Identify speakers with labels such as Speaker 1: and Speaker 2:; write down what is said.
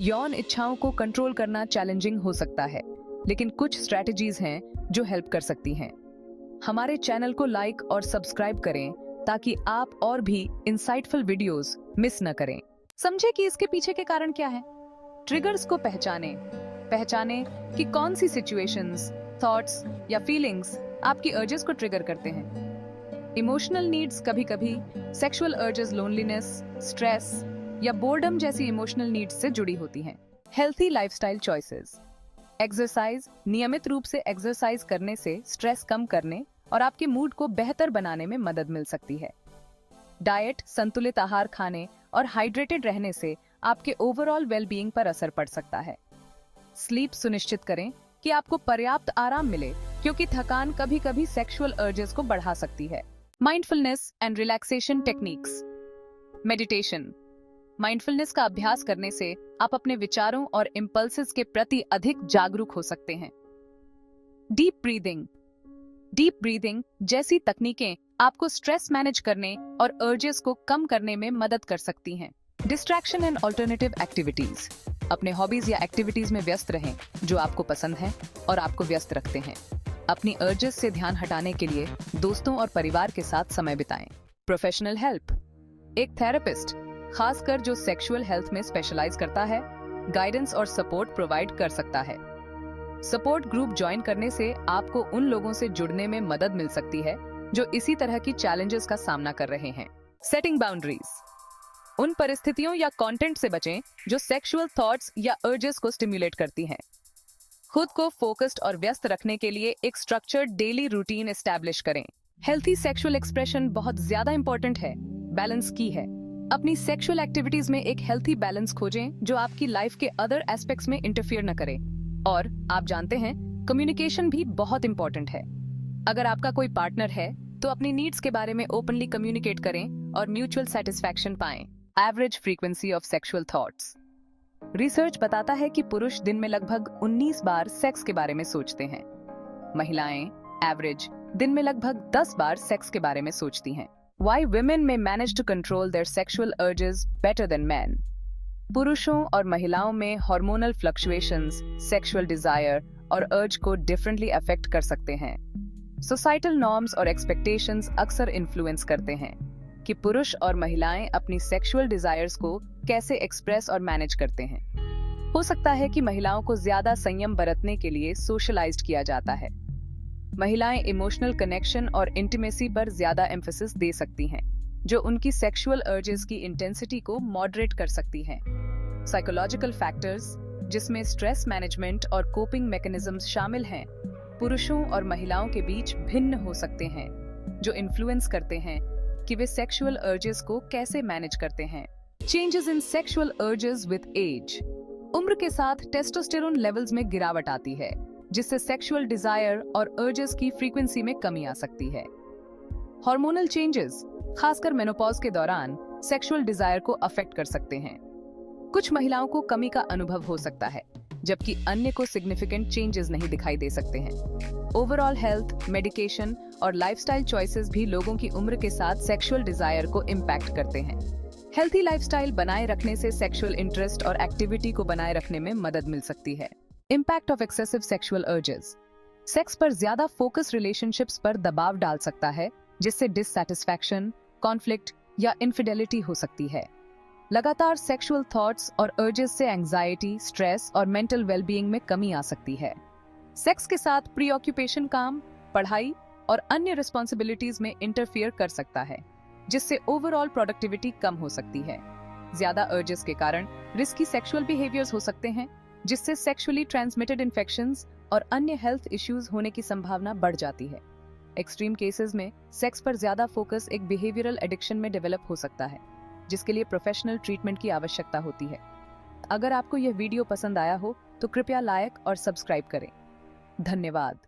Speaker 1: यौन इच्छाओं को कंट्रोल करना चैलेंजिंग हो सकता है, लेकिन कुछ स्ट्रैटेजीज हैं जो हेल्प कर सकती हैं। हमारे चैनल को लाइक और सब्सक्राइब करें ताकि आप और भी इंसाइटफुल वीडियोस मिस न करें। समझे कि इसके पीछे के कारण क्या है। ट्रिगर्स को पहचाने कि कौन सी सिचुएशंस, थॉट्स या फीलिंग्स आपकी अर्जेस को ट्रिगर करते हैं। इमोशनल नीड्स कभी-कभी सेक्सुअल अर्जेस लोनलीनेस, स्ट्रेस या बोर्डम जैसी इमोशनल नीड्स से जुड़ी होती हैं। Healthy lifestyle choices. एक्सरसाइज। नियमित रूप से एक्सरसाइज करने से स्ट्रेस कम करने और आपके मूड को बेहतर बनाने में मदद मिल सकती है। डाइट। संतुलित आहार खाने और हाइड्रेटेड रहने से आपके ओवरऑल वेलबीइंग पर असर पड़ सकता है। स्लीप। सुनिश्चित करें कि आपको पर्याप्त आराम मिले, क्योंकि थकान कभी-कभी सेक्सुअल अर्जेस को बढ़ा सकती है। Mindfulness and relaxation techniques. Meditation. Mindfulness का अभ्यास करने से आप अपने विचारों और इंपल्सेस के प्रति अधिक जागरूक हो सकते हैं। डीप ब्रीदिंग जैसी तकनीकें आपको स्ट्रेस मैनेज करने और अर्जेस को कम करने में मदद कर सकती हैं। Distraction and alternative activities. अपने हॉबीज या एक्टिविटीज में व्यस्त रहें जो आपको पसंद है और आपको व्यस्त रखते हैं। अपनी अर्जेस से ध्यान हटाने के लिए दोस्तों और परिवार के साथ समय बिताएं। Professional help. एक थेरेपिस्ट, खासकर जो सेक्सुअल हेल्थ में स्पेशलाइज करता है, गाइडेंस और सपोर्ट प्रोवाइड कर सकता है। सपोर्ट ग्रुप ज्वाइन करने से आपको उन लोगों से जुड़ने में मदद मिल सकती है जो इसी तरह की चैलेंजेस का सामना कर रहे हैं। Setting boundaries. उन परिस्थितियों या कंटेंट से बचें जो सेक्सुअल थॉट्स या अर्जेस को स्टिम्युलेट करती हैं। खुद को फोकस्ड और व्यस्त रखने के लिए एक स्ट्रक्चर्ड डेली रूटीन एस्टैब्लिश करें। हेल्थी सेक्सुअल एक्सप्रेशन बहुत ज्यादा इंपॉर्टेंट है, बैलेंस की है। अपनी सेक्सुअल एक्टिविटीज में एक हेल्थी बैलेंस खोजें जो आपकी लाइफ के अदर एस्पेक्ट्स में इंटरफियर न करे। और आप जानते हैं, कम्युनिकेशन भी बहुत इंपॉर्टेंट है। अगर आपका कोई पार्टनर है तो अपनी नीड्स के बारे में ओपनली कम्युनिकेट करें और म्यूचुअल सेटिस्फैक्शन पाएं। Average frequency of sexual thoughts. Research बताता है कि पुरुष दिन में लगभग 19 बार सेक्स के बारे में सोचते हैं। महिलाएं एवरेज दिन में लगभग 10 बार सेक्स के बारे में सोचती हैं। Why women may manage to control their sexual urges better than men. पुरुषों और महिलाओं में हार्मोनल फ्लक्चुएशंस सेक्सुअल डिजायर और अर्ज को डिफरेंटली अफेक्ट कर सकते हैं। सोसाइटल नॉर्म्स और एक्सपेक्टेशंस अक्सर इन्फ्लुएंस करते हैं कि पुरुष और महिलाएं अपनी सेक्सुअल डिजायर्स को कैसे एक्सप्रेस और मैनेज करते हैं। हो सकता है कि महिलाओं को ज्यादा संयम बरतने के लिए सोशलाइज्ड किया जाता है। महिलाएं इमोशनल कनेक्शन और इंटीमेसी पर ज्यादा एम्फेसिस दे सकती हैं, जो उनकी सेक्सुअल अर्जेस की इंटेंसिटी को मॉडरेट कर सकती हैं। साइकोलॉजिकल फैक्टर्स, जिसमें स्ट्रेस मैनेजमेंट और कोपिंग मैकेनिज्म्स शामिल हैं, पुरुषों और महिलाओं के बीच भिन्न हो सकते हैं, जो इन्फ्लुएंस करते हैं कि वे सेक्सुअल अर्जेस को कैसे मैनेज करते हैं। Changes in sexual urges with age. उम्र के साथ टेस्टोस्टेरोन लेवल्स में गिरावट आती है, जिससे सेक्सुअल डिजायर और अर्जेस की फ्रीक्वेंसी में कमी आ सकती है। हार्मोनल चेंजेस, खासकर मेनोपॉज के दौरान, सेक्सुअल डिजायर को अफेक्ट कर सकते हैं। कुछ महिलाओं को कमी का अनुभव हो सकता है, जबकि अन्य को सिग्निफिकेंट चेंजेस नहीं दिखाई दे सकते हैं। ओवरऑल हेल्थ, मेडिकेशन और लाइफस्टाइल चॉइसेस भी लोगों की उम्र के साथ सेक्सुअल डिजायर को इम्पैक्ट करते हैं। हेल्थी लाइफस्टाइल बनाए रखने से सेक्सुअल इंटरेस्ट और एक्टिविटी को बनाए रखने में मदद मिल सकती है। Impact of excessive sexual urges. Sex पर ज्यादा फोकस रिलेशनशिप्स पर दबाव डाल सकता है, जिससे डिससैटिस्फैक्शन, कॉन्फ्लिक्ट या इनफिडेलिटी हो सकती है। लगातार सेक्सुअल थॉट्स और अर्जेस से एंजाइटी, स्ट्रेस और मेंटल वेलबीइंग में कमी आ सकती है। सेक्स के साथ प्रीऑक्यूपेशन काम, पढ़ाई और अन्य रिस्पॉन्सिबिलिटीज में इंटरफियर कर सकता है, जिससे ओवरऑल प्रोडक्टिविटी कम हो सकती है। ज्यादा अर्जेस के कारण रिस्की सेक्सुअल बिहेवियर्स हो सकते हैं, जिससे सेक्सुअली ट्रांसमिटेड इन्फेक्शंस और अन्य हेल्थ इश्यूज होने की संभावना बढ़ जाती है। एक्सट्रीम केसेस में सेक्स पर ज्यादा फोकस एक बिहेवियरल एडिक्शन में डेवलप हो सकता है, जिसके लिए प्रोफेशनल ट्रीटमेंट की आवश्यकता होती है। अगर आपको यह वीडियो पसंद आया हो तो कृपया लाइक और सब्सक्राइब करें। धन्यवाद।